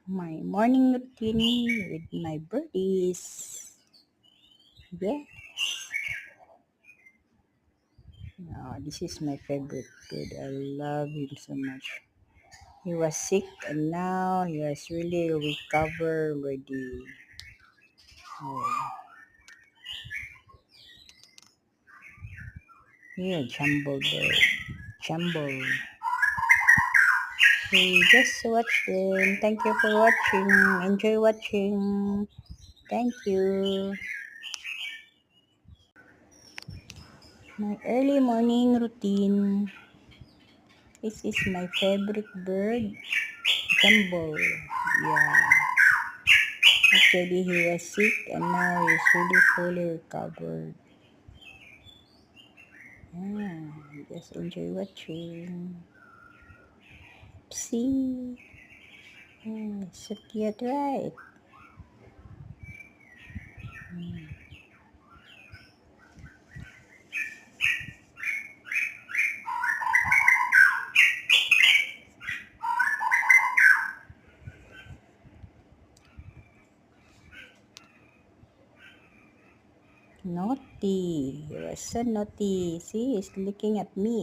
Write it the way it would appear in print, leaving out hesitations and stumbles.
my morning routine with my birdies. Yeah. This is my favorite bird. I love him so much. He was sick and now he has really recovered already. Oh, yeah, Jumbo bird. Jumbo. Okay, just watch them. Thank you for watching. Enjoy watching. Thank you. My early morning routine. This is my favorite bird, Jumbo. Yeah. Actually, he was sick and now he's really fully recovered. Yeah, just enjoy watching. See? Yeah, so cute, right? Naughty. He was so naughty. See, he's looking at me.